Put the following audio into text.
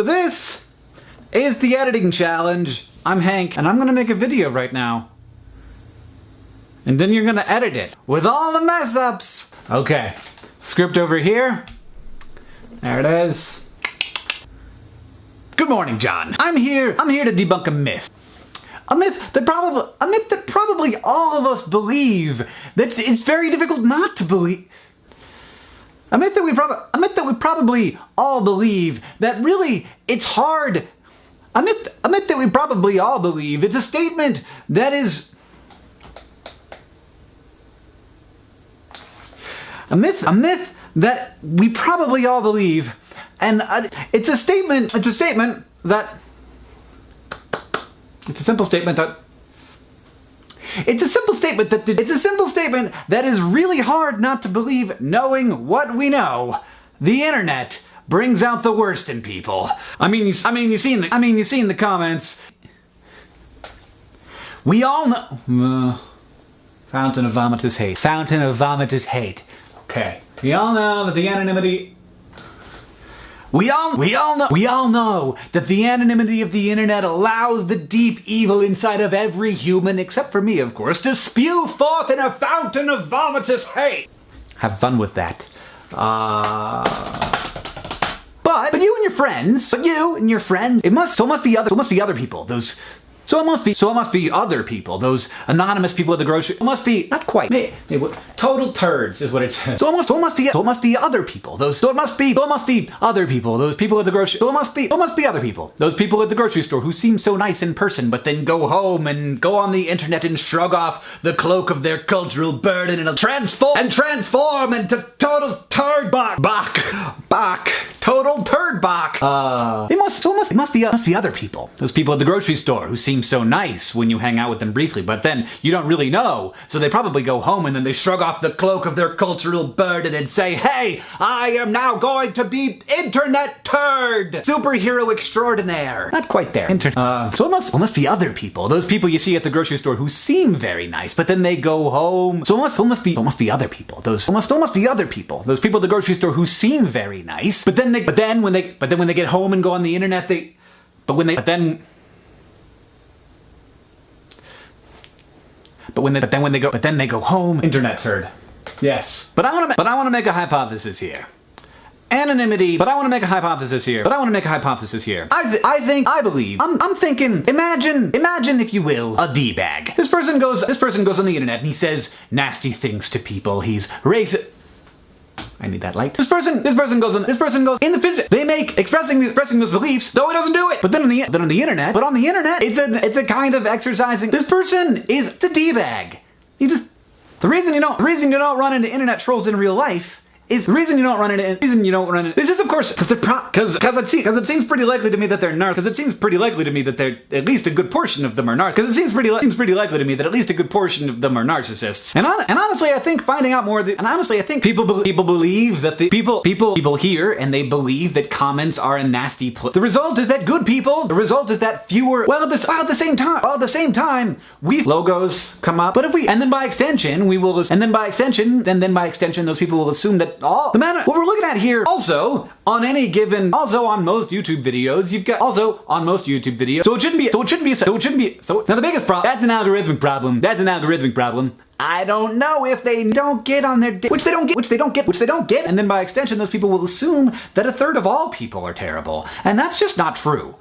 So this is the editing challenge. I'm Hank, and I'm gonna make a video right now. And then you're gonna edit it with all the mess ups. Okay, script over here. There it is. Good morning, John. I'm here to debunk a myth. A myth that probably all of us believe. That it's very difficult not to believe. A myth that we probably all believe that really it's hard. A myth that we probably all believe. It's a statement that is a myth that we probably all believe, and it's a statement that. It's a simple statement that is really hard not to believe, knowing what we know. The internet brings out the worst in people. You seen the comments. We all know. Fountain of vomitous hate. Fountain of vomitous hate. Okay. We all know that the anonymity. We all know that the anonymity of the internet allows the deep evil inside of every human, except for me, of course, to spew forth in a fountain of vomitous hate. Have fun with that. But you and your friends, it must be other people. So it must be other people. Those anonymous people at the grocery. It must be not quite. Total turds is what it says. So it must be other people. So it must be other people. Those people at the grocery. So it must be other people. Those people at the grocery store who seem so nice in person, but then go home and go on the internet and shrug off the cloak of their cultural burden and transform into total turd bach. Total turd bach. It must be other people. Those people at the grocery store who seem so nice when you hang out with them briefly, but then you don't really know, so they probably go home and then they shrug off the cloak of their cultural burden and say, hey, I am now going to be internet turd, superhero extraordinaire. Not quite there. So it must be other people. Those people you see at the grocery store who seem very nice, but then they go home. So it must be other people. Those must be other people. Those people at the grocery store who seem very nice, but then when they get home and go on the internet, then they go home. Internet turd. Yes. But I want to make a hypothesis here. Anonymity. But I want to make a hypothesis here. I believe. I'm thinking. Imagine, if you will, a D-bag. This person goes on the internet and he says nasty things to people. He's racist. I need that light. This person goes in the physics. They make expressing those beliefs, though he doesn't do it. But then on the internet, it's a kind of exercising. This person is the D-bag. The reason you don't run into internet trolls in real life is This is of course because it seems pretty likely to me that they're narcissists. Because it seems pretty likely to me that at least a good portion of them are narcissists. Because it seems pretty likely to me that at least a good portion of them are narcissists. And honestly, I think finding out more. I think people believe that the people hear and they believe that comments are a nasty place. The result is that good people. The result is that fewer. At the same time, logos come up. But then by extension, those people will assume that what we're looking at here also on most YouTube videos now the biggest problem, that's an algorithmic problem. I don't know if they don't get on their which they don't get, and then by extension those people will assume that a third of all people are terrible, and that's just not true.